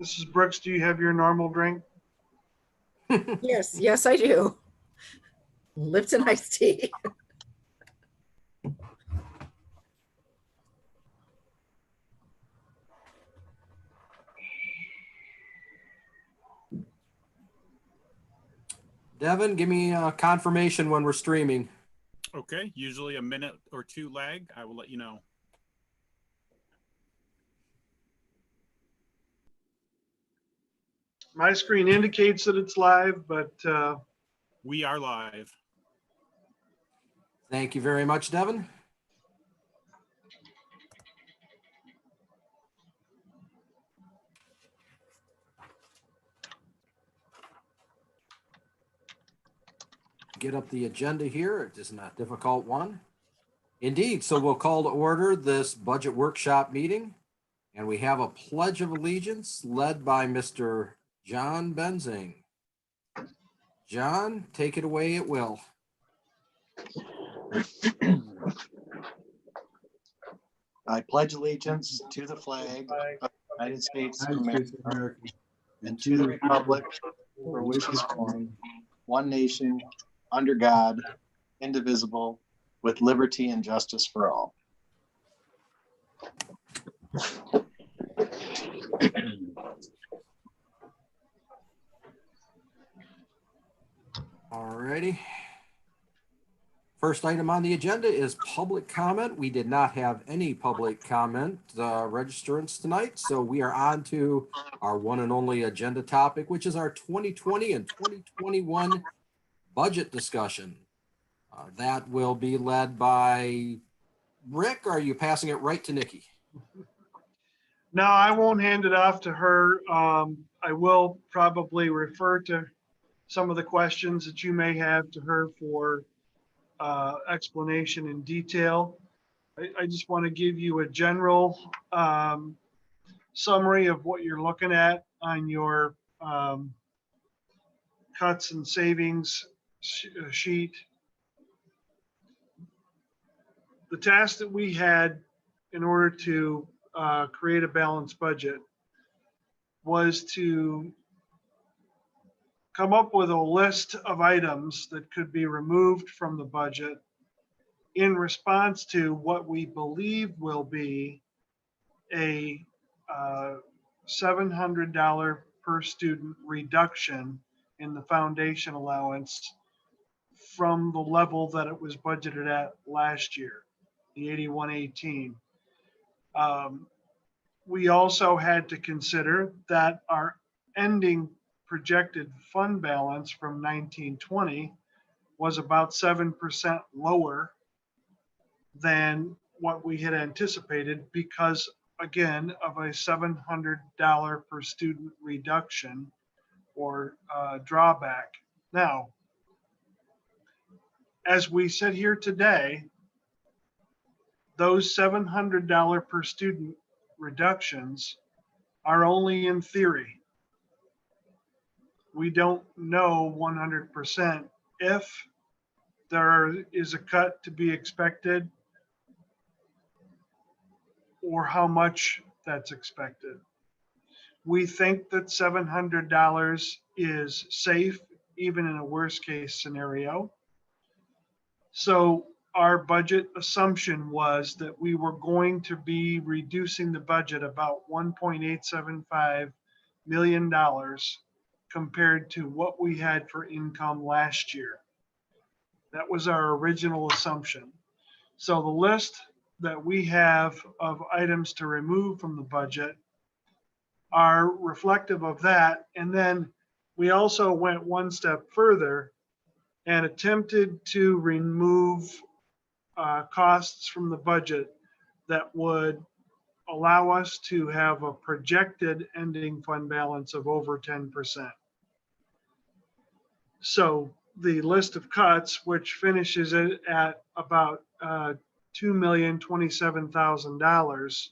Mrs. Brooks, do you have your normal drink? Yes, yes, I do. Lipton iced tea. Devin, give me a confirmation when we're streaming. Okay, usually a minute or two lag. I will let you know. My screen indicates that it's live, but We are live. Thank you very much, Devin. Get up the agenda here. It is not a difficult one. Indeed, so we'll call to order this budget workshop meeting. And we have a pledge of allegiance led by Mr. John Benzing. John, take it away at will. I pledge allegiance to the flag of the United States of America and to the republic for which it stands, one nation, under God, indivisible, with liberty and justice for all. All righty. First item on the agenda is public comment. We did not have any public comment registrants tonight, so we are on to our one and only agenda topic, which is our 2020 and 2021 budget discussion. That will be led by Rick. Are you passing it right to Nikki? no, I won't hand it off to her. I will probably refer to some of the questions that you may have to her for explanation in detail. I just want to give you a general summary of what you're looking at on your cuts and savings sheet. The task that we had in order to create a balanced budget was to come up with a list of items that could be removed from the budget in response to what we believe will be a $700 per student reduction in the foundation allowance from the level that it was budgeted at last year, the 8118. We also had to consider that our ending projected fund balance from 1920 was about 7% lower than what we had anticipated because, again, of a $700 per student reduction or drawback. Now, as we sit here today, those $700 per student reductions are only in theory. We don't know 100% if there is a cut to be expected or how much that's expected. We think that $700 is safe, even in a worst case scenario. So our budget assumption was that we were going to be reducing the budget about $1.875 million compared to what we had for income last year. That was our original assumption. So the list that we have of items to remove from the budget are reflective of that. And then we also went one step further and attempted to remove costs from the budget that would allow us to have a projected ending fund balance of over 10%. So the list of cuts, which finishes it at about $2,027,000,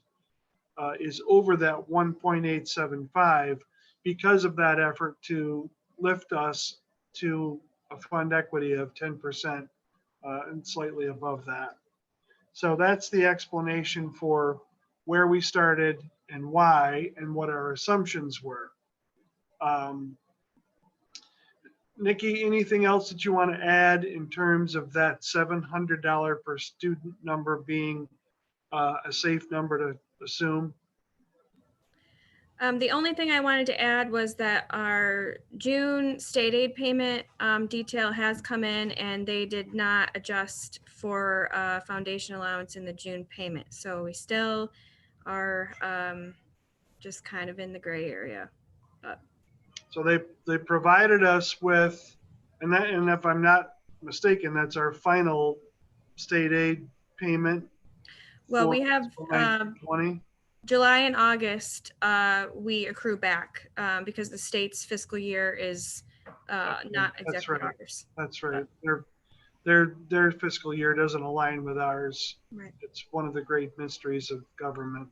is over that 1.875 because of that effort to lift us to a fund equity of 10% and slightly above that. So that's the explanation for where we started and why and what our assumptions were. Nikki, anything else that you want to add in terms of that $700 per student number being a safe number to assume? The only thing I wanted to add was that our June state aid payment detail has come in, and they did not adjust for foundation allowance in the June payment. So we still are just kind of in the gray area. So they provided us with, and if I'm not mistaken, that's our final state aid payment. Well, for we have fiscal 2020. July and August, we accrue back because the state's fiscal year is not That's exactly right. ours. That's right. Their fiscal year doesn't align with ours. Right. It's one of the great mysteries of government.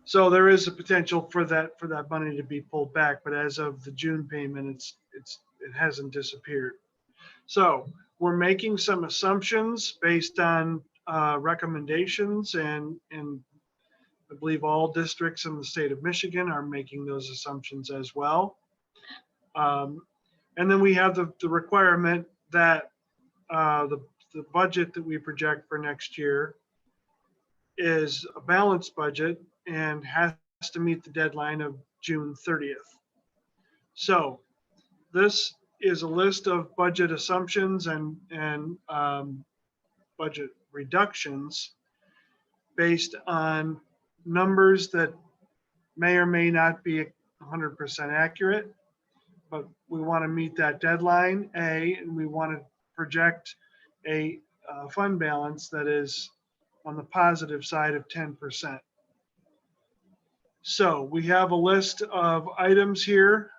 So there is a potential for that money to be pulled back, but as of the June payment, it hasn't disappeared. So we're making some assumptions based on recommendations, and I believe all districts in the state of Michigan are making those assumptions as well. And then we have the requirement that the budget that we project for next year is a balanced budget and has to meet the deadline of June 30th. So this is a list of budget assumptions and budget reductions based on numbers that may or may not be 100% accurate, but we want to meet that deadline, and we want to project a fund balance that is on the positive side of 10%. So we have a list of items here.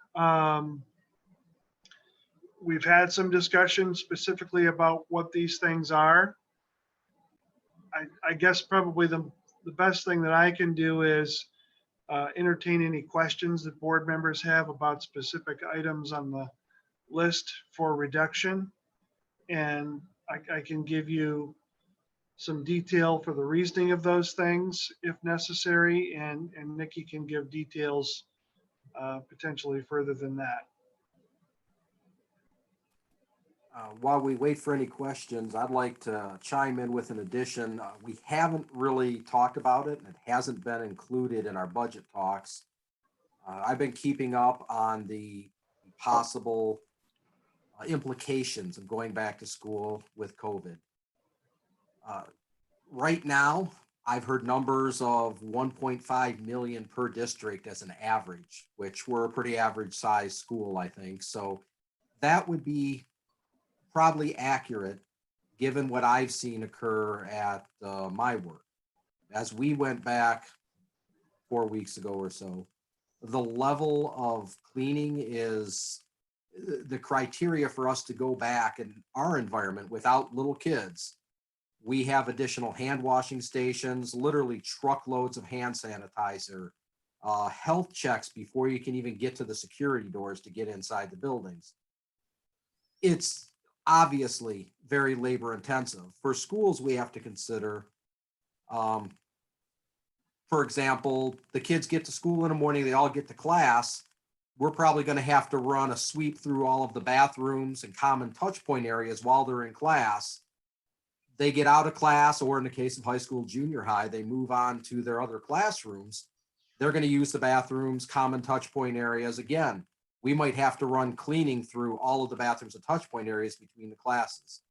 We've had some discussion specifically about what these things are. I guess probably the best thing that I can do is entertain any questions that board members have about specific items on the list for reduction. And I can give you some detail for the reasoning of those things if necessary, and Nikki can give details potentially further than that. While we wait for any questions, I'd like to chime in with an addition. We haven't really talked about it, and it hasn't been included in our budget talks. I've been keeping up on the possible implications of going back to school with COVID. Right now, I've heard numbers of 1.5 million per district as an average, which we're a pretty average size school, I think. So that would be probably accurate given what I've seen occur at my work. As we went back 4 weeks ago or so, the level of cleaning is the criteria for us to go back in our environment without little kids. We have additional hand washing stations, literally truckloads of hand sanitizer, health checks before you can even get to the security doors to get inside the buildings. It's obviously very labor intensive. For schools, we have to consider, for example, the kids get to school in the morning, they all get to class. We're probably going to have to run a sweep through all of the bathrooms and common touch point areas while they're in class. They get out of class, or in the case of high school, junior high, they move on to their other classrooms. They're going to use the bathrooms, common touch point areas. Again, we might have to run cleaning through all of the bathrooms and touch point areas between the classes.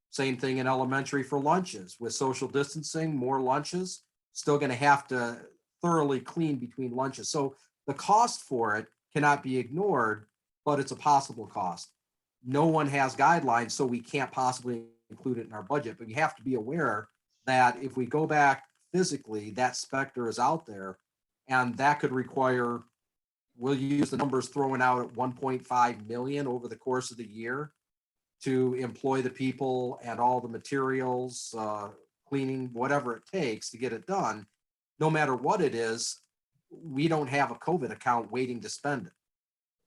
Same thing in elementary for lunches. With social distancing, more lunches, still going to have to thoroughly clean between lunches. So the cost for it cannot be ignored, but it's a possible cost. No one has guidelines, so we can't possibly include it in our budget, but you have to be aware that if we go back physically, that specter is out there, and that could require, we'll use the numbers thrown out at 1.5 million over the course of the year to employ the people and all the materials, cleaning, whatever it takes to get it done. No matter what it is, we don't have a COVID account waiting to spend it.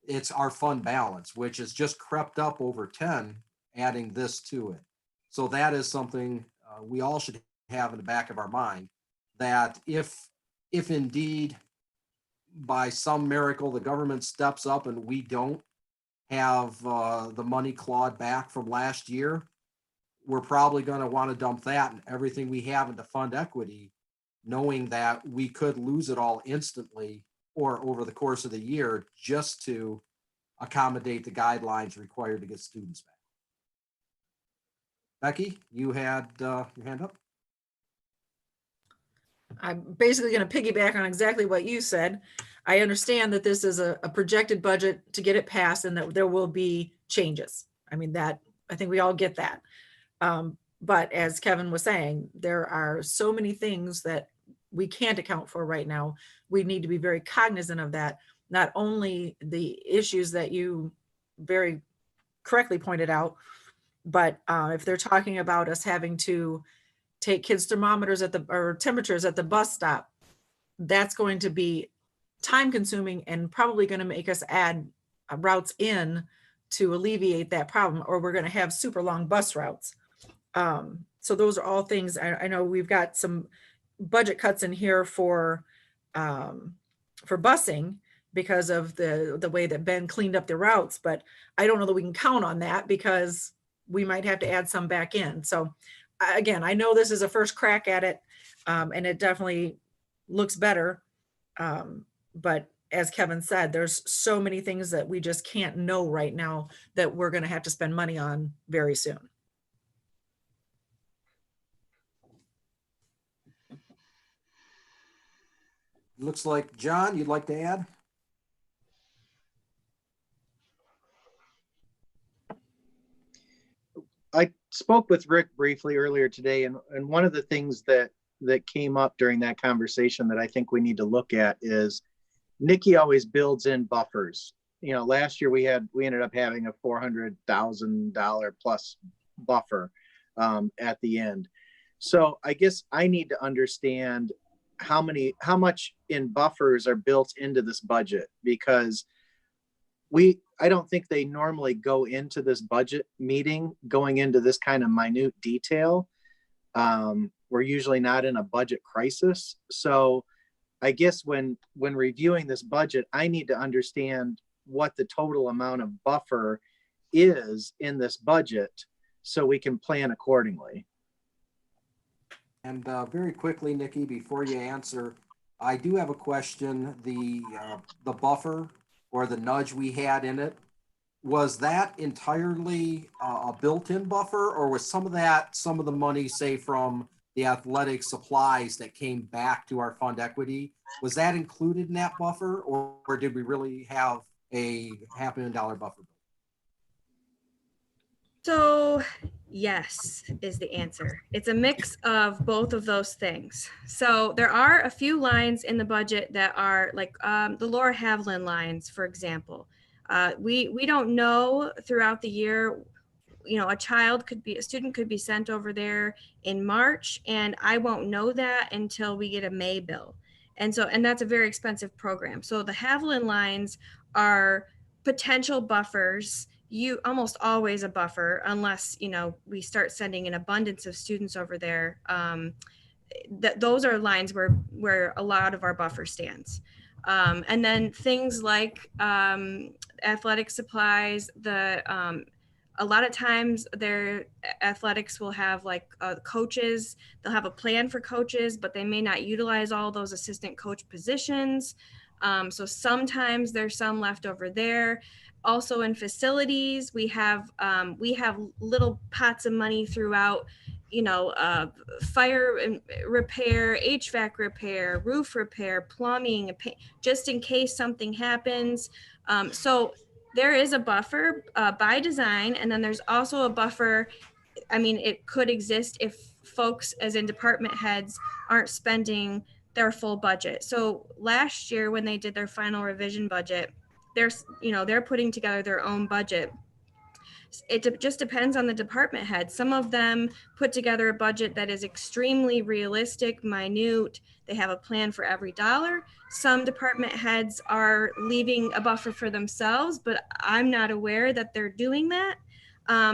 It's our fund balance, which has just crept up over 10, adding this to it. So that is something we all should have in the back of our mind. that if indeed by some miracle the government steps up and we don't have the money clawed back from last year, we're probably going to want to dump that and everything we have into fund equity, knowing that we could lose it all instantly or over the course of the year just to accommodate the guidelines required to get students back. Becky, you had your hand up. I'm basically going to piggyback on exactly what you said. I understand that this is a projected budget to get it passed and that there will be changes. I mean, that I think we all get that. But as Kevin was saying, there are so many things that we can't account for right now. We need to be very cognizant of that. Not only the issues that you very correctly pointed out, but if they're talking about us having to take kids' thermometers or temperatures at the bus stop, that's going to be time consuming and probably going to make us add routes in to alleviate that problem, or we're going to have super long bus routes. So those are all things. I know we've got some budget cuts in here for busing because of the way that Ben cleaned up the routes, but I don't know that we can count on that because we might have to add some back in. So again, I know this is a first crack at it, and it definitely looks better. But as Kevin said, there's so many things that we just can't know right now that we're going to have to spend money on very soon. Looks like, John, you'd like to add? I spoke with Rick briefly earlier today, and one of the things that came up during that conversation that I think we need to look at is Nikki always builds in buffers. You know, last year we ended up having a $400,000 plus buffer at the end. So I guess I need to understand how much in buffers are built into this budget, because I don't think they normally go into this budget meeting going into this kind of minute detail. We're usually not in a budget crisis. So I guess when reviewing this budget, I need to understand what the total amount of buffer is in this budget so we can plan accordingly. And very quickly, Nikki, before you answer, I do have a question. The buffer or the nudge we had in it, was that entirely a built-in buffer, or was some of the money, say from the athletic supplies that came back to our fund equity, was that included in that buffer, or did we really have a $500,000 buffer? So yes is the answer. It's a mix of both of those things. So there are a few lines in the budget that are like the Laura Havlin lines, for example. We don't know throughout the year, you know, a student could be sent over there in March, and I won't know that until we get a May bill. And that's a very expensive program. So the Havlin lines are potential buffers. You almost always a buffer, unless, you know, we start sending an abundance of students over there. Those are lines where a lot of our buffer stands. And then things like athletic supplies, a lot of times their athletics will have like coaches. They'll have a plan for coaches, but they may not utilize all those assistant coach positions. So sometimes there's some left over there. Also in facilities, we have little pots of money throughout, you know, fire repair, HVAC repair, roof repair, plumbing, just in case something happens. So there is a buffer by design, and then there's also a buffer. I mean, it could exist if folks, as in department heads, aren't spending their full budget. So last year when they did their final revision budget, they're putting together their own budget. It just depends on the department head. Some of them put together a budget that is extremely realistic, minute. They have a plan for every dollar. Some department heads are leaving a buffer for themselves, but I'm not aware that they're doing that.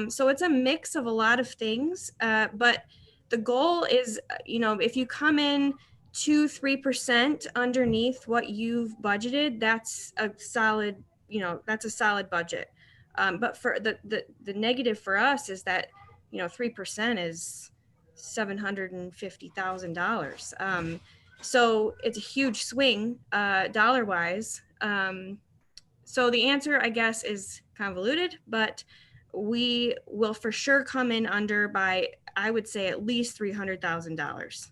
So it's a mix of a lot of things. But the goal is, you know, if you come in 2-3% underneath what you've budgeted, that's a solid, that's a solid budget. But for the negative for us is that, 3% is $750,000. So it's a huge swing, dollar wise. So the answer, I guess, is convoluted, but we will for sure come in under by, I would say, at least $300,000.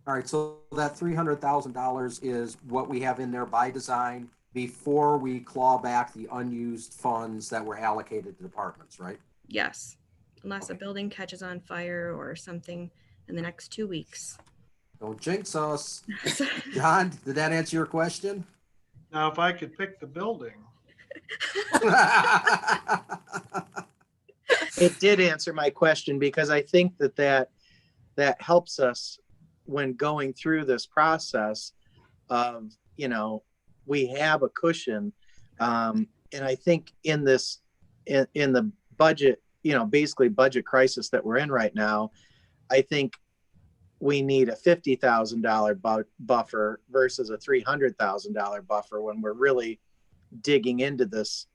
All right, so that $300,000 is what we have in there by design before we claw back the unused funds that were allocated to departments, right? Yes, unless a Okay. building catches on fire or something in the next 2 weeks. Don't jinx us. John, did that answer your question? Now, if I could pick the building, It did answer my question, because I think that helps us when going through this process of, we have a cushion. And I think in this, in the budget, basically budget crisis that we're in right now, I think we need a $50,000 buffer versus a $300,000 buffer when we're really digging into this,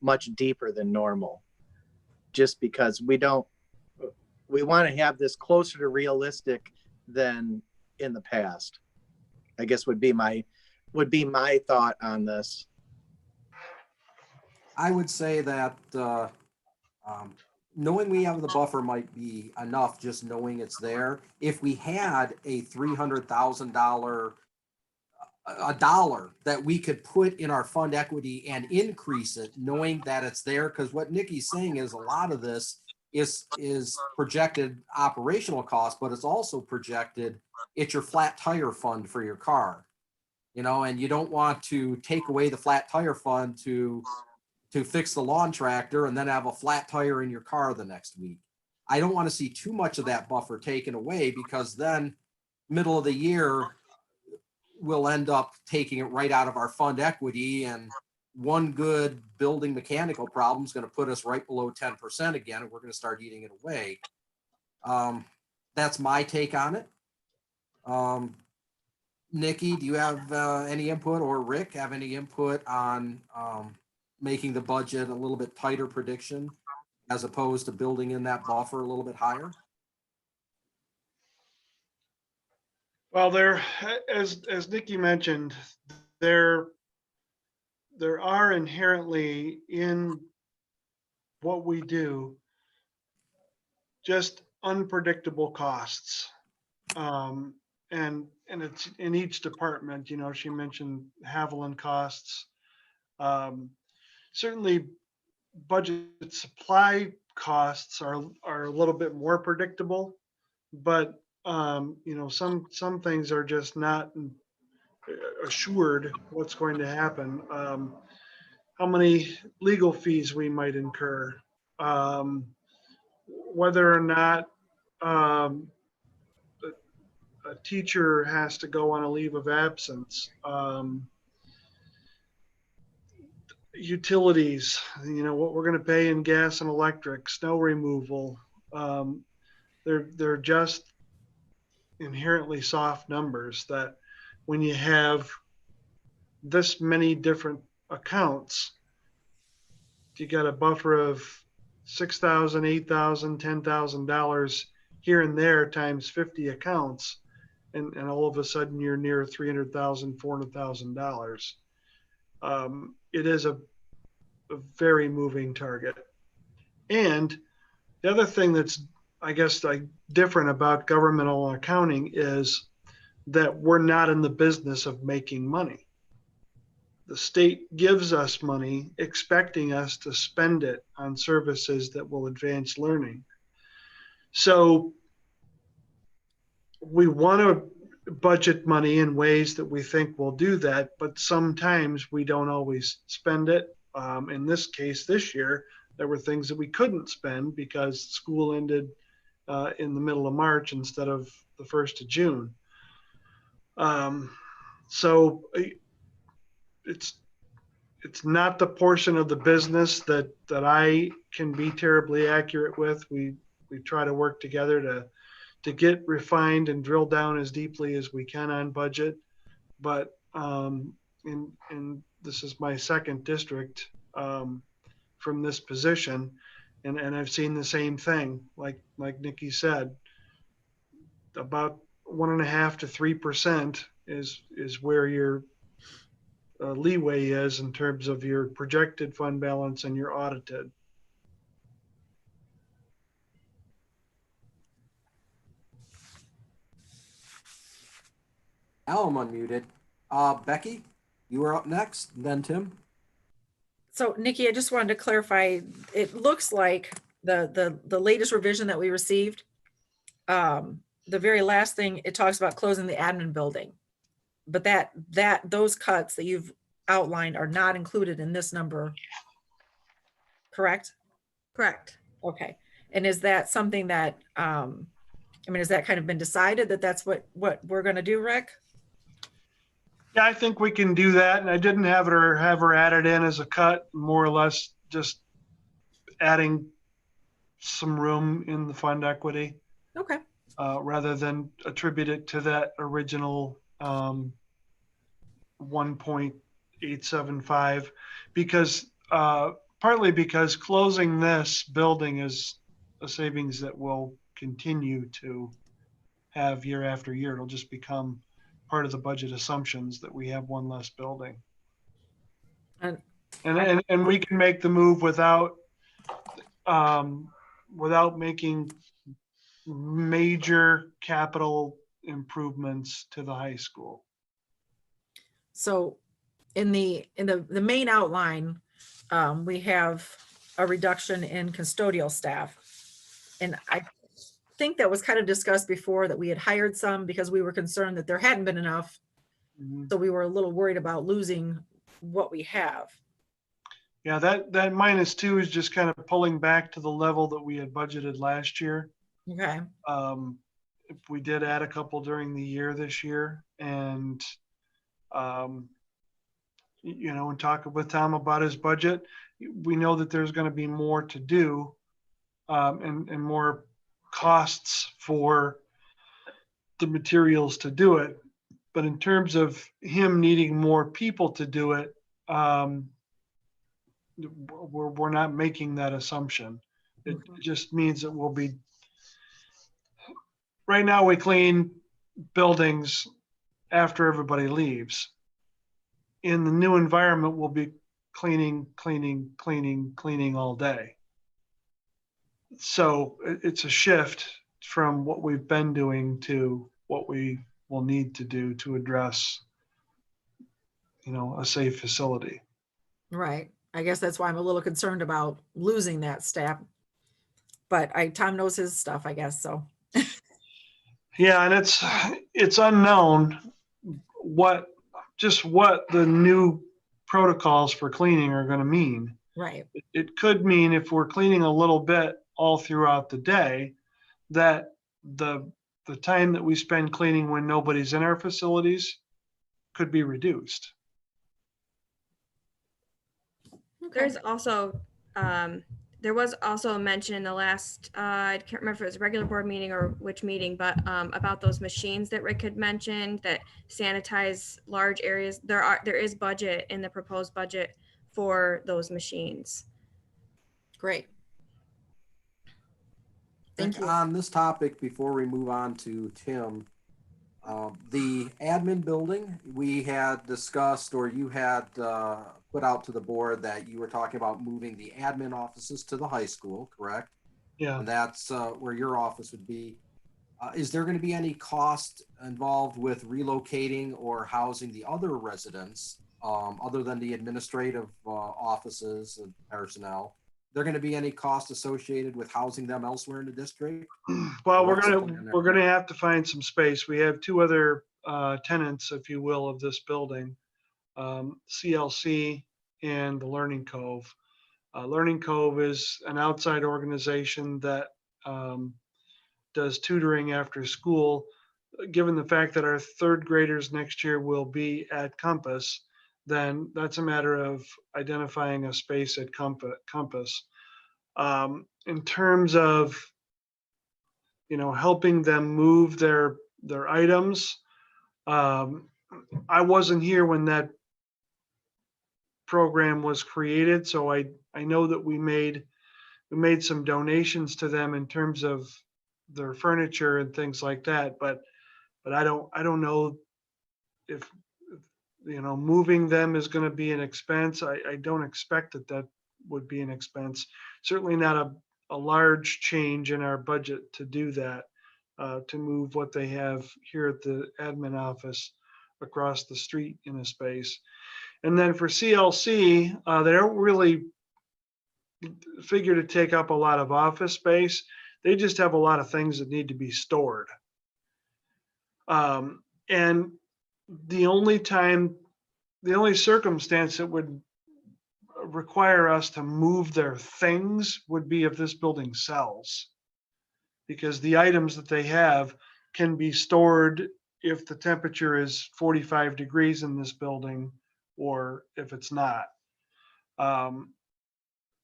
much deeper than normal. Just because we want to have this closer to realistic than in the past, I guess would be my thought on this. I would say that knowing we have the buffer might be enough, just knowing it's there. If we had a $300,000 that we could put in our fund equity and increase it, knowing that it's there, because what Nikki's saying is a lot of this is projected operational cost, but it's also projected, it's your flat tire fund for your car, and you don't want to take away the flat tire fund to fix the lawn tractor and then have a flat tire in your car the next week. I don't want to see too much of that buffer taken away, because then middle of the year, we'll end up taking it right out of our fund equity, and one good building mechanical problem is going to put us right below 10% again, and we're going to start eating it away. That's my take on it. Nikki, do you have any input, or Rick have any input on making the budget a little bit tighter prediction as opposed to building in that buffer a little bit higher? well, there, as Nikki mentioned, there are inherently in what we do just unpredictable costs. And it's in each department, she mentioned Haviland costs. Certainly budget supply costs are a little bit more predictable, but some things are just not assured what's going to happen. How many legal fees we might incur, whether or not a teacher has to go on a leave of absence, utilities, what we're going to pay in gas and electric, snow removal. They're just inherently soft numbers that when you have this many different accounts, you got a buffer of $6,000, $8,000, $10,000 here and there times 50 accounts, and all of a sudden you're near $300,000, $400,000. It is a very moving target. And the other thing that's, I guess, different about governmental accounting is that we're not in the business of making money. The state gives us money expecting us to spend it on services that will advance learning. So we want to budget money in ways that we think will do that, but sometimes we don't always spend it. In this case, this year, there were things that we couldn't spend because school ended in the middle of March instead of the 1st of June. So it's it's not the portion of the business that I can be terribly accurate with. We try to work together to get refined and drill down as deeply as we can on budget. But and this is my second district from this position, and I've seen the same thing. Like Nikki said, about 1.5 to 3% is where your leeway is in terms of your projected fund balance and your audited. Now I'm unmuted. Becky, you were up next, then Tim. So Nikki, I just wanted to clarify, it looks like the latest revision that we received, the very last thing, it talks about closing the admin building. But those cuts that you've outlined are not included in this number, correct? Correct. Okay. And is that something that, has that kind of been decided that that's what we're going to do, Rick? Yeah, I think we can do that. And I didn't have her added in as a cut, more or less just adding some room in the fund equity. Okay. Rather than attribute it to that original 1.875, because partly because closing this building is a savings that will continue to have year after year. It'll just become part of the budget assumptions that we have one less building. And we can make the move without making major capital improvements to the high school. So in the main outline, we have a reduction in custodial staff. And I think that was kind of discussed before, that we had hired some because we were concerned that there hadn't been enough. Mm-hmm. So we were a little worried about losing what we have. Yeah, that -2 is just kind of pulling back to the level that we had budgeted last year. Okay. We did add a couple during the year this year, and and talk with Tom about his budget. We know that there's going to be more to do, and more costs for the materials to do it. But in terms of him needing more people to do it, we're not making that assumption. It just means that we'll be, right now we clean buildings after everybody leaves. In the new environment, we'll be cleaning all day. So it's a shift from what we've been doing to what we will need to do to address, a safe facility. Right. I guess that's why I'm a little concerned about losing that staff. But Tom knows his stuff, I guess, so. Yeah, and it's unknown what the new protocols for cleaning are going to mean. Right. It could mean, if we're cleaning a little bit all throughout the day, that the time that we spend cleaning when nobody's in our facilities could be reduced. Okay. There's also, there was also a mention in the last, I can't remember if it was a regular board meeting or which meeting, but about those machines that Rick had mentioned that sanitize large areas. There is budget in the proposed budget for those machines. Great. Thank you. On this topic, before we move on to Tim, the admin building, we had discussed, or you had put out to the board that you were talking about moving the admin offices to the high school, correct? Yeah. And that's where your office would be. Is there going to be any cost involved with relocating or housing the other residents, other than the administrative offices and personnel? There going to be any cost associated with housing them elsewhere in the district? Well, we're gonna have to find some space. We have two other tenants, if you will, of this building, CLC and the Learning Cove. Learning Cove is an outside organization that does tutoring after school. Given the fact that our third graders next year will be at Compass, then that's a matter of identifying a space at Compass. In terms of, helping them move their items, I wasn't here when that program was created, so I know that we made some donations to them in terms of their furniture and things like that, but I don't know if moving them is going to be an expense. I don't expect that would be an expense. Certainly not a large change in our budget to do that, to move what they have here at the admin office across the street in a space. And then for CLC, they don't really figure to take up a lot of office space. They just have a lot of things that need to be stored. And the only circumstance that would require us to move their things would be if this building sells. Because the items that they have can be stored if the temperature is 45 degrees in this building, or if it's not.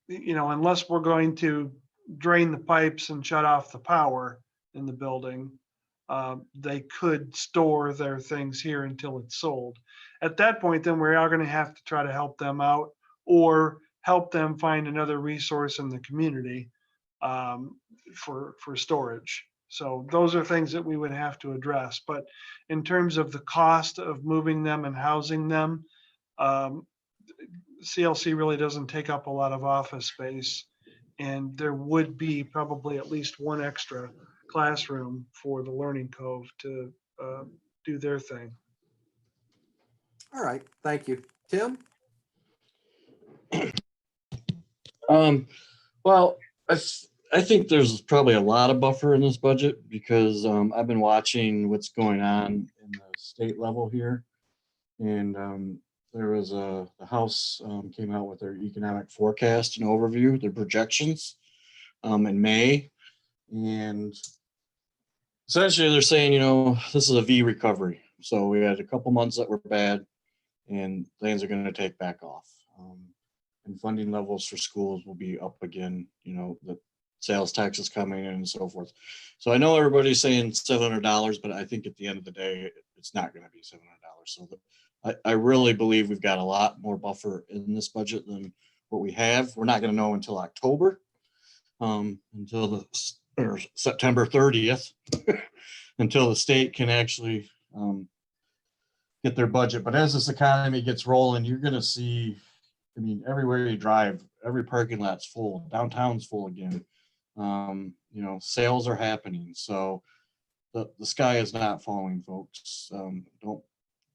Unless we're going to drain the pipes and shut off the power in the building, they could store their things here until it's sold. At that point, then we are going to have to try to help them out, or help them find another resource in the community for storage. So those are things that we would have to address. But in terms of the cost of moving them and housing them, CLC really doesn't take up a lot of office space, and there would be probably at least one extra classroom for the Learning Cove to do their thing. All right, thank you. Tim? Well, I think there's probably a lot of buffer in this budget because I've been watching what's going on in the state level here. And there was the House came out with their economic forecast and overview, their projections in May. And essentially they're saying, this is a V recovery. So we had a couple months that were bad and things are going to take back off. And funding levels for schools will be up again, the sales tax is coming in and so forth. So I know everybody's saying $700, but I think at the end of the day, it's not going to be $700. So I really believe we've got a lot more buffer in this budget than what we have. We're not going to know until October, until September 30th, until the state can actually get their budget. But as this economy gets rolling, you're going to see, everywhere you drive, every parking lot's full, downtown's full again. Sales are happening. So the sky is not falling, folks.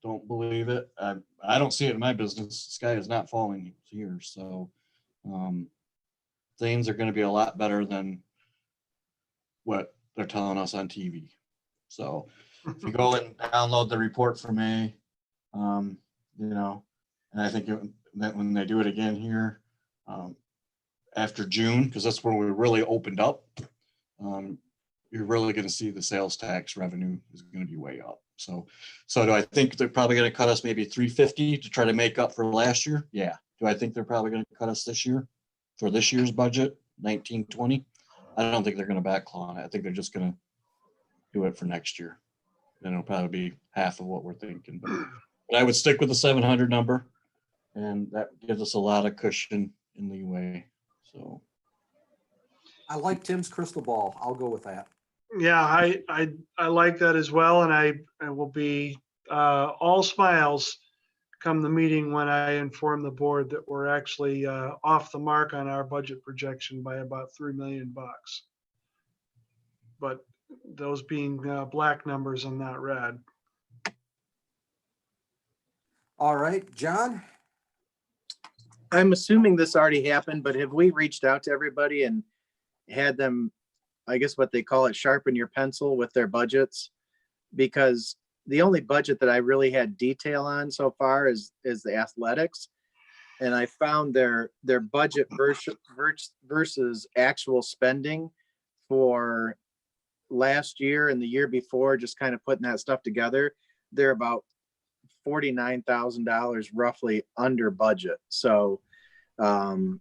Don't believe it. I don't see it in my business. The sky is not falling here. So things are going to be a lot better than what they're telling us on TV. So if you go and download the report for May, and I think that when they do it again here after June, because that's when we really opened up, you're really going to see the sales tax revenue is going to be way up. So do I think they're probably going to cut us maybe $350 to try to make up for last year? Yeah. Do I think they're probably going to cut us this year for this year's budget, 1920? I don't think they're going to backclaw on it. I think they're just going to do it for next year. Then it'll probably be half of what we're thinking. But I would stick with the 700 number, and that gives us a lot of cushion and leeway. So I like Tim's crystal ball. I'll go with that. Yeah, I like that as well, and I will be all smiles come the meeting when I inform the board that we're actually off the mark on our budget projection by about $3 million. But those being black numbers and not red. All right, John? I'm assuming this already happened, but have we reached out to everybody and had them, I guess what they call it, sharpen your pencil with their budgets? Because the only budget that I really had detail on so far is the athletics. And I found their budget versus actual spending for last year and the year before, just kind of putting that stuff together. They're about $49,000 roughly under budget. So I'm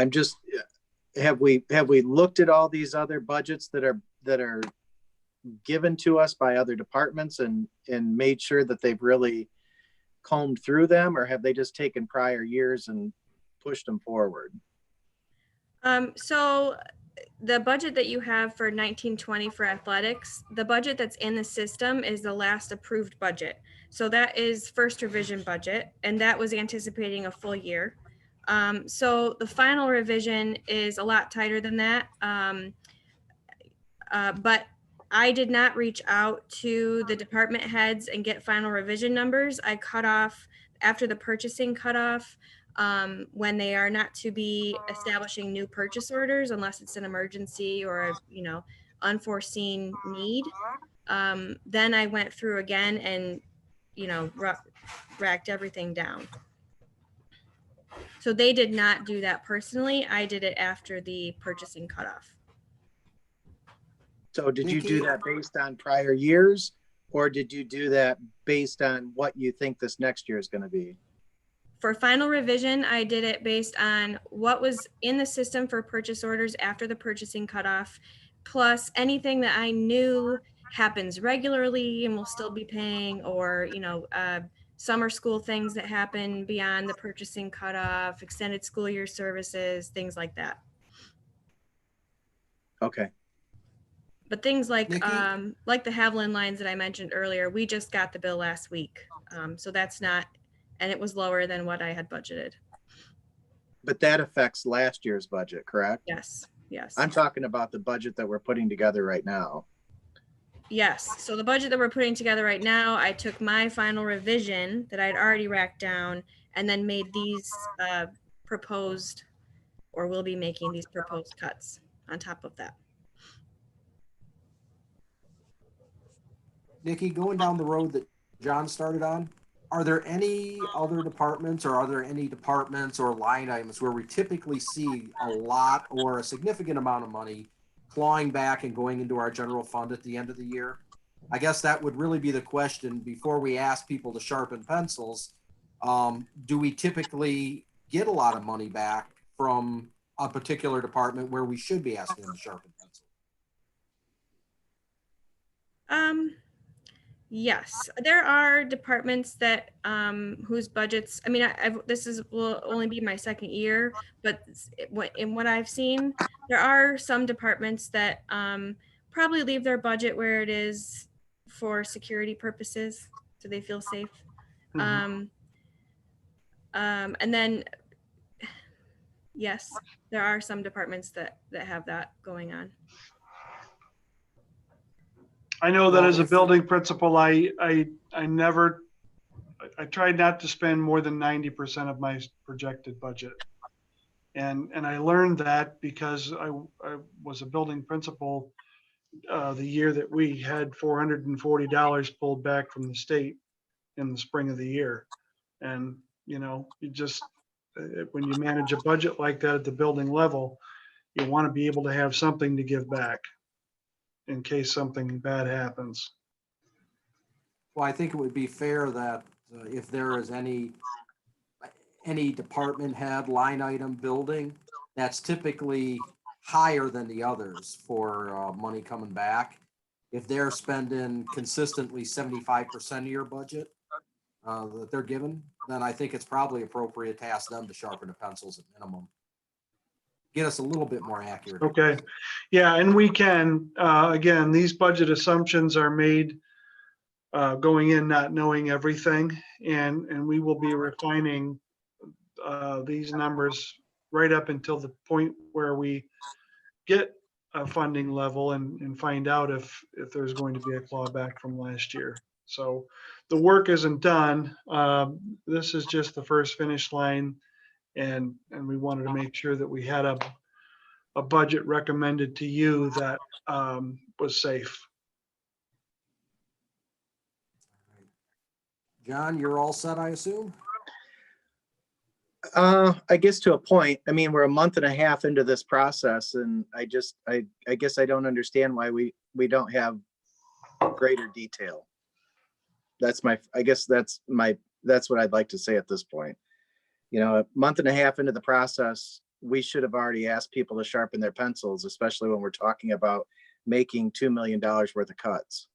just, have we looked at all these other budgets that are given to us by other departments and made sure that they've really combed through them, or have they just taken prior years and pushed them forward? So the budget that you have for 1920 for athletics, the budget that's in the system is the last approved budget. So that is first revision budget, and that was anticipating a full year. So the final revision is a lot tighter than that. But I did not reach out to the department heads and get final revision numbers. I cut off after the purchasing cutoff, when they are not to be establishing new purchase orders unless it's an emergency or a, unforeseen need. Then I went through again and, racked everything down. So they did not do that personally. I did it after the purchasing cutoff. So did you do that based on prior years, or did you do that based on what you think this next year is going to be? For final revision, I did it based on what was in the system for purchase orders after the purchasing cutoff, plus anything that I knew happens regularly and will still be paying, or, summer school things that happen beyond the purchasing cutoff, extended school year services, things like that. Okay. But things like Nikki? like the Haviland lines that I mentioned earlier, we just got the bill last week. So that's not, and it was lower than what I had budgeted. But that affects last year's budget, correct? Yes, yes. I'm talking about the budget that we're putting together right now. Yes, so the budget that we're putting together right now, I took my final revision that I'd already racked down and then made these proposed, or will be making these proposed cuts on top of that. Nikki, going down the road that John started on, are there any other departments, or are there any departments or line items where we typically see a lot or a significant amount of money clawing back and going into our general fund at the end of the year? I guess that would really be the question before we ask people to sharpen pencils. Do we typically get a lot of money back from a particular department where we should be asking them to sharpen pencils? Yes, there are departments that whose budgets, I mean, will only be my second year, but in what I've seen, there are some departments that probably leave their budget where it is for security purposes, so they feel safe. Mhm. And then, yes, there are some departments that have that going on. I know that Well, as a if- building principal, I tried not to spend more than 90% of my projected budget. And I learned that because I was a building principal the year that we had $440 pulled back from the state in the spring of the year. And, you just, when you manage a budget like that at the building level, you want to be able to have something to give back in case something bad happens. Well, I think it would be fair that if there is any department head line item building, that's typically higher than the others for money coming back. If they're spending consistently 75% of your budget that they're given, then I think it's probably appropriate to ask them to sharpen the pencils at minimum. Get us a little bit more accurate. Okay. Yeah, and we can, again, these budget assumptions are made going in not knowing everything, and we will be refining these numbers right up until the point where we get a funding level and find out if there's going to be a clawback from last year. So the work isn't done. This is just the first finish line, and we wanted to make sure that we had a budget recommended to you that was safe. John, you're all set, I assume? I guess to a point. I mean, we're a month and a half into this process, and I guess I don't understand why we don't have greater detail. I guess that's what I'd like to say at this point. You know, a month and a half into the process, we should have already asked people to sharpen their pencils, especially when we're talking about making $2 million worth of cuts.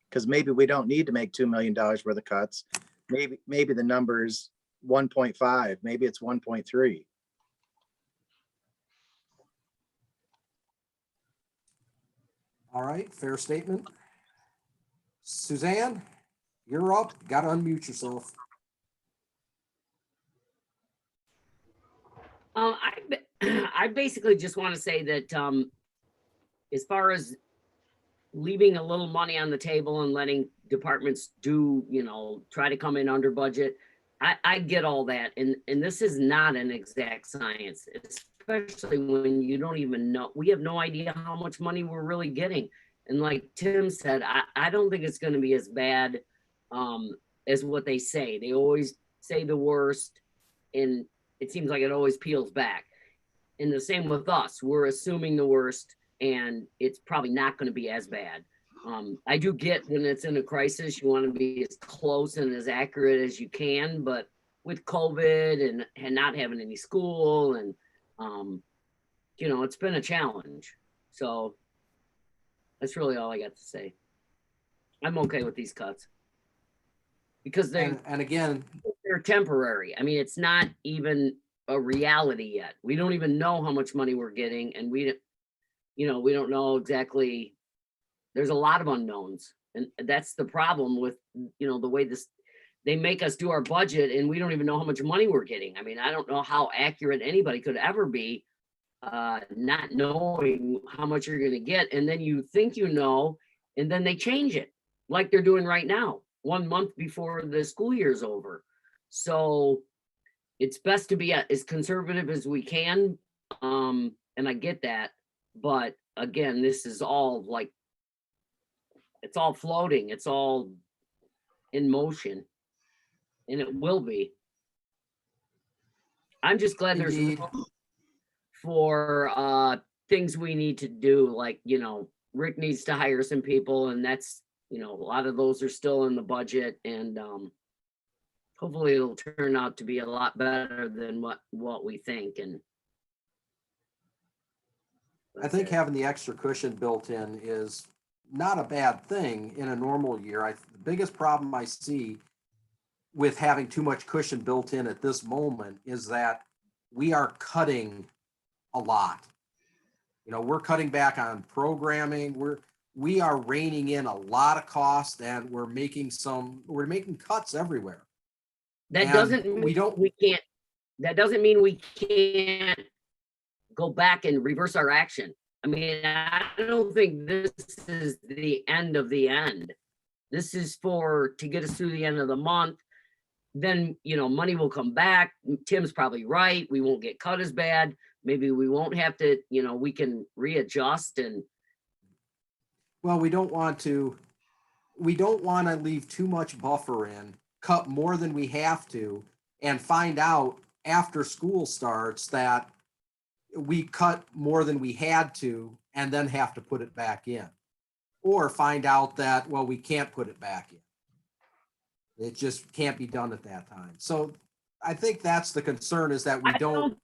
Because maybe we don't need to make $2 million worth of cuts. Maybe the number's 1.5, maybe it's 1.3. All right, fair statement. Suzanne, you're up. Got to unmute yourself. I basically just want to say that as far as leaving a little money on the table and letting departments do, try to come in under budget, I get all that. And this is not an exact science, especially when you don't even know. We have no idea how much money we're really getting. And like Tim said, I don't think it's going to be as bad as what they say. They always say the worst, and it seems like it always peels back. And the same with us. We're assuming the worst, and it's probably not going to be as bad. I do get when it's in a crisis, you want to be as close and as accurate as you can, but with COVID and not having any school and, it's been a challenge. So that's really all I got to say. I'm okay with these cuts because they're temporary. I mean, it's not even a reality yet. We don't even know how much money we're getting, and we don't know exactly. There's a lot of unknowns, and that's the problem with the way they make us do our budget, and we don't even know how much money we're getting. I mean, I don't know how accurate anybody could ever be, not knowing how much you're going to get, and then you think and then they change it like they're doing right now, 1 month before the school year's over. So it's best to be as conservative as we can, and I get that, but again, this is all it's all floating. It's all in motion, and it will be. I'm just glad there's room for things we need to do. Like, Rick needs to hire some people, and that's, a lot of those are still in the budget, and hopefully it'll turn out to be a lot better than what we think. And I think having the extra cushion built in is not a bad thing in a normal year. The biggest problem I see with having too much cushion built in at this moment is that we are cutting a lot. We're cutting back on programming. We are reining in a lot of costs, and we're making cuts everywhere. That doesn't mean we can't go back and reverse our action. I mean, I don't think this is the end of the end. This is to get us through the end of the month. Then, money will come back. Tim's probably right. We won't get cut as bad. Maybe we won't have to, we can readjust. And well, we don't want to leave too much buffer in, cut more than we have to, and find out after school starts that we cut more than we had to and then have to put it back in, or find out that, well, we can't put it back in. It just can't be done at that time. So I think that's the concern, is that we don't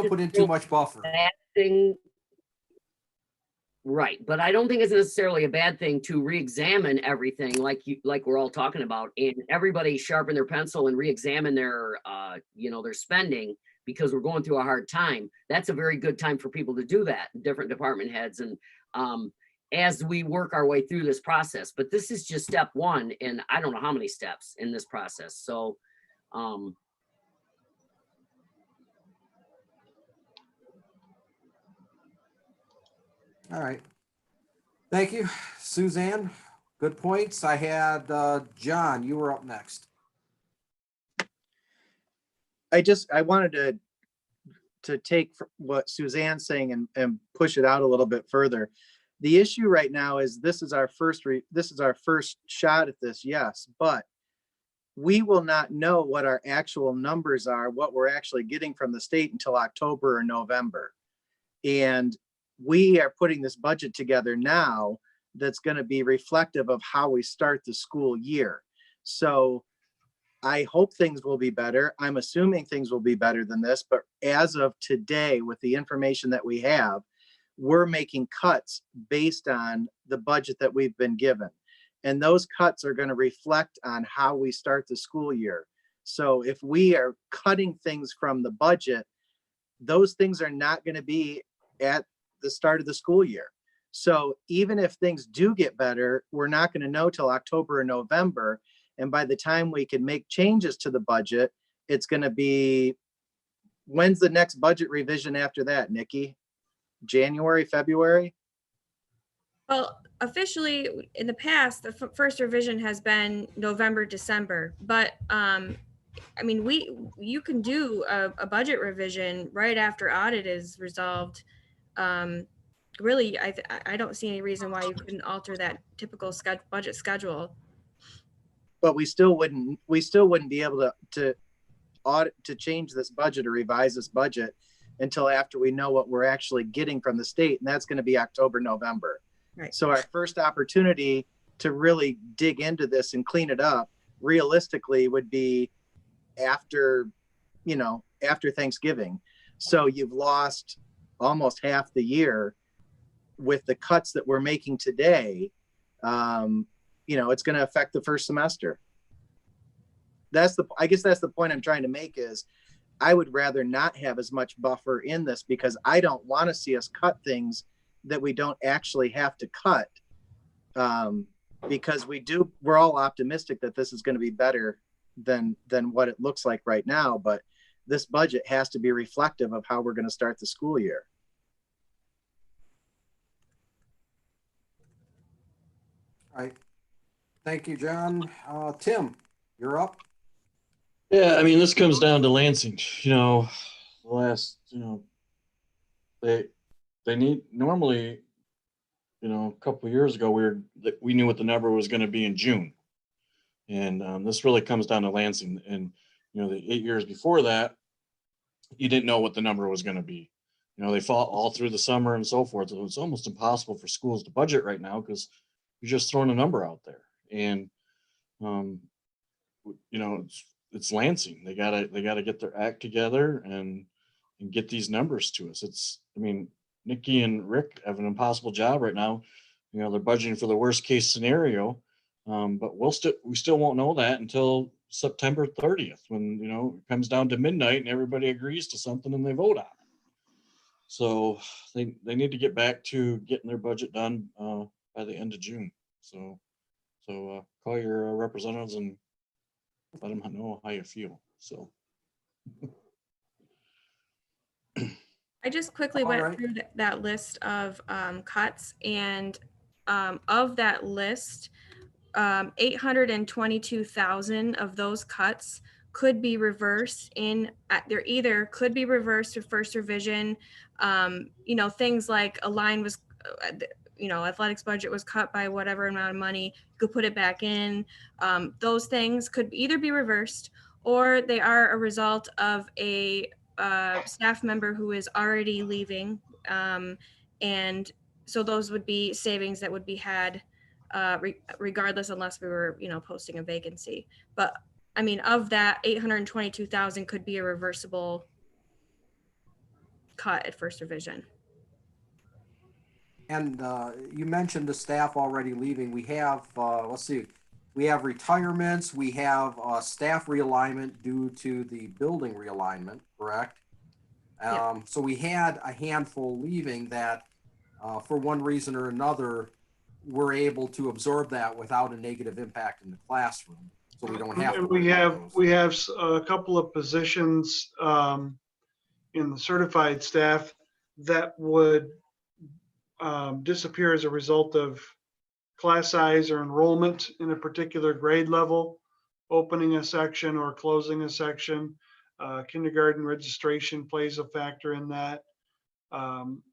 put in too much buffer. Right. But I don't think it's necessarily a bad thing to re-examine everything like we're all talking about, and everybody sharpen their pencil and re-examine their spending, because we're going through a hard time. That's a very good time for people to do that, different department heads, and as we work our way through this process. But this is just step one, and I don't know how many steps in this process. So all right. Thank you, Suzanne. Good points. I had John, you were up next. I wanted to take what Suzanne's saying and push it out a little bit further. The issue right now is this is our first shot at this, yes, but we will not know what our actual numbers are, what we're actually getting from the state, until October or November. And we are putting this budget together now, that's going to be reflective of how we start the school year. So I hope things will be better. I'm assuming things will be better than this, but as of today, with the information that we have, we're making cuts based on the budget that we've been given. And those cuts are going to reflect on how we start the school year. So if we are cutting things from the budget, those things are not going to be at the start of the school year. So even if things do get better, we're not going to know till October or November. And by the time we can make changes to the budget, it's going to be, when's the next budget revision after that, Nikki? January, February? Well, officially, in the past, the first revision has been November, December, but I mean, you can do a budget revision right after audit is resolved. Really, I don't see any reason why you couldn't alter that typical budget schedule. But we still wouldn't be able to audit, to change this budget or revise this budget until after we know what we're actually getting from the state, and that's going to be October, November. Right. So our first opportunity to really dig into this and clean it up realistically would be after Thanksgiving. So you've lost almost half the year with the cuts that we're making today. It's going to affect the first semester. I guess that's the point I'm trying to make, is I would rather not have as much buffer in this, because I don't want to see us cut things that we don't actually have to cut. Because we're all optimistic that this is going to be better than what it looks like right now. But this budget has to be reflective of how we're going to start the school year. All right. Thank you, John. Tim, you're up. Yeah, I mean, this comes down to Lansing, the last, they need, normally, a couple of years ago, we knew what the number was going to be in June. And this really comes down to Lansing. And, the 8 years before that, you didn't know what the number was going to be. They fought all through the summer and so forth. So it's almost impossible for schools to budget right now, because you're just throwing a number out there. And, it's Lansing. They gotta get their act together and get these numbers to us. Nikki and Rick have an impossible job right now. They're budgeting for the worst case scenario. But we still won't know that until September 30th, when, it comes down to midnight and everybody agrees to something and they vote on it. So they need to get back to getting their budget done by the end of June. So call your representatives and let them know how you feel. So I just quickly All went right. through that list of cuts, and of that list, 822,000 of those cuts could be reversed they're either could be reversed to first revision. Things like a line was, athletics budget was cut by whatever amount of money, you could put it back in. Those things could either be reversed, or they are a result of a staff member who is already leaving. And so those would be savings that would be had regardless, unless we were, posting a vacancy. But of that, 822,000 could be a reversible cut at first revision. And you mentioned the staff already leaving. We have, we have retirements. We have staff realignment due to the building realignment, correct? Yeah. So we had a handful leaving that, for one reason or another, we're able to absorb that without a negative impact in the classroom. So we don't have to. And worry about those. we have a couple of positions in the certified staff that would disappear as a result of class size or enrollment in a particular grade level, opening a section or closing a section. Kindergarten registration plays a factor in that.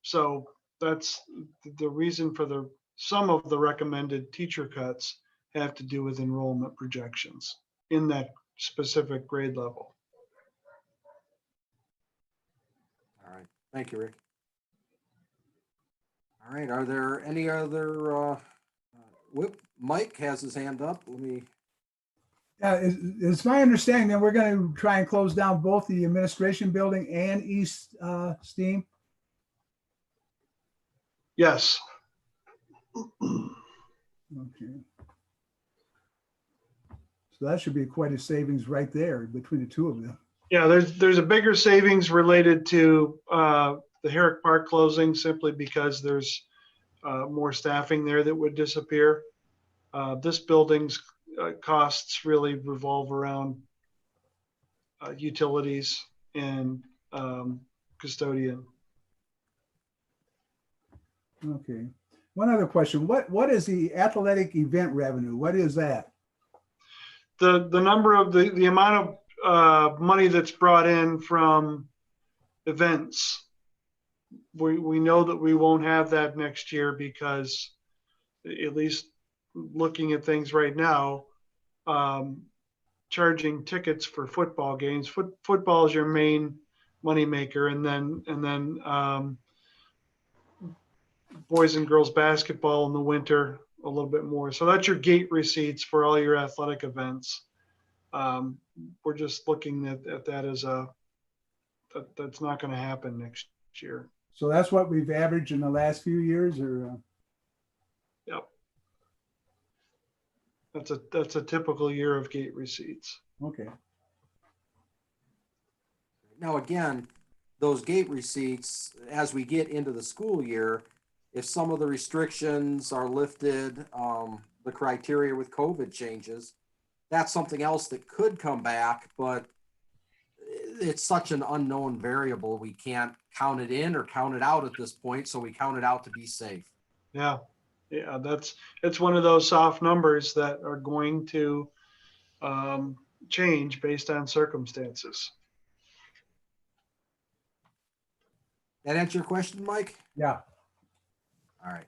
So that's the reason for some of the recommended teacher cuts have to do with enrollment projections in that specific grade level. All right. Thank you, Rick. All right. Are there any other Mike has his hand up. Let me, It's my understanding that we're going to try and close down both the administration building and East Steam. Yes. Okay. So that should be quite a savings right there between the two of them. Yeah, there's a bigger savings related to the Herrick Park closing simply because there's more staffing there that would disappear. This building's costs really revolve around utilities and custodian. Okay. One other question. What is the athletic event revenue? What is that? The number of the amount of money that's brought in from events. We know that we won't have that next year because, at least looking at things right now, charging tickets for football games. Football is your main moneymaker, and then boys and girls basketball in the winter a little bit more. So that's your gate receipts for all your athletic events. We're just looking at that as that's not going to happen next year. So that's what we've averaged in the last few years, or? Yep. That's a typical year of gate receipts. Okay. now again, those gate receipts, as we get into the school year, if some of the restrictions are lifted, the criteria with COVID changes, that's something else that could come back, but it's such an unknown variable. We can't count it in or count it out at this point. So we count it out to be safe. Yeah. It's one of those soft numbers that are going to change based on circumstances. That answer your question, Mike? Yeah. All right.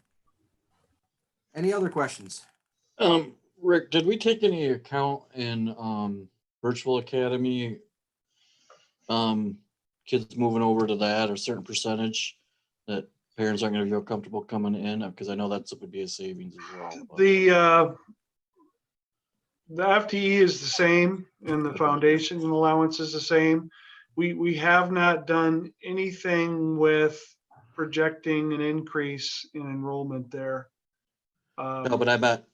Any other questions? Rick, did we take any account in virtual academy, kids moving over to that, or a certain percentage that parents aren't going to feel comfortable coming in? Because I know that would be a savings as well. But The FTE is the same and the foundation allowance is the same. We have not done anything with projecting an increase in enrollment there. no, but I bet,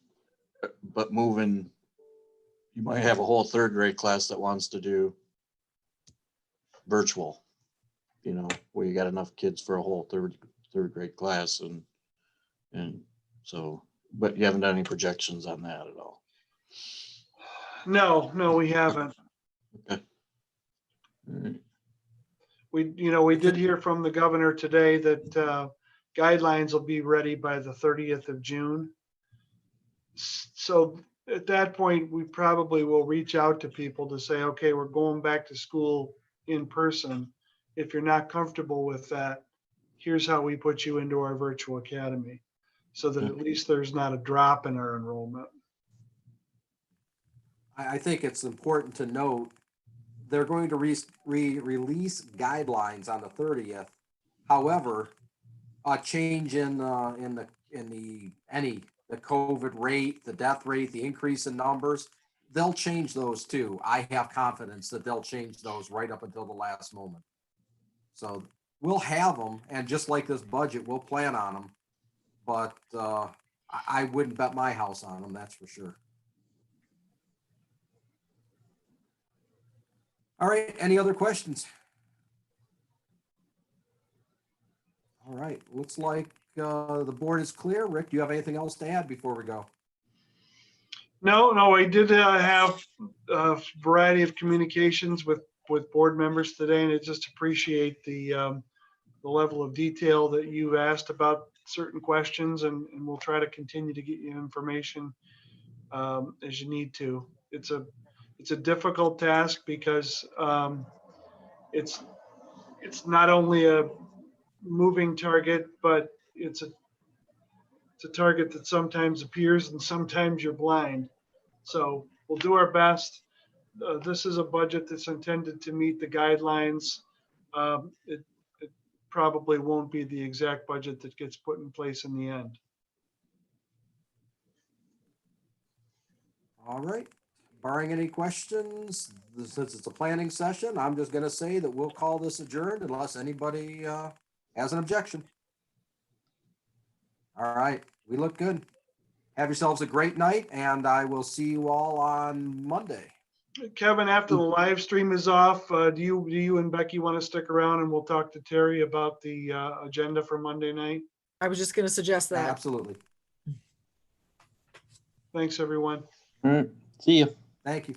but moving, you might have a whole third grade class that wants to do virtual, you know, where you got enough kids for a whole third grade class, and so, but you haven't done any projections on that at all. No, we haven't. Okay. All right. We did hear from the governor today that guidelines will be ready by the 30th of June. So at that point, we probably will reach out to people to say, okay, we're going back to school in person. If you're not comfortable with that, here's how we put you into our virtual academy, so that at least there's not a drop in our enrollment. I think it's important to note they're going to release guidelines on the 30th. However, a change in the COVID rate, the death rate, the increase in numbers, they'll change those too. I have confidence that they'll change those right up until the last moment. So we'll have them, and just like this budget, we'll plan on them. But I wouldn't bet my house on them, that's for sure. All right, any other questions? All right, looks like the board is clear. Rick, do you have anything else to add before we go? No, I did have a variety of communications with board members today, and I just appreciate the level of detail that you've asked about certain questions, and we'll try to continue to get you information as you need to. It's a difficult task because it's not only a moving target, but it's a target that sometimes appears and sometimes you're blind. So we'll do our best. This is a budget that's intended to meet the guidelines. It probably won't be the exact budget that gets put in place in the end. All right. Barring any questions, since it's a planning session, I'm just gonna say that we'll call this adjourned unless anybody has an objection. All right, we look good. Have yourselves a great night, and I will see you all on Monday. Kevin, after the live stream is off, do you and Becky want to stick around and we'll talk to Terry about the agenda for Monday night? I was just going to suggest that. Absolutely. Thanks, everyone. All right, see you. Thank you.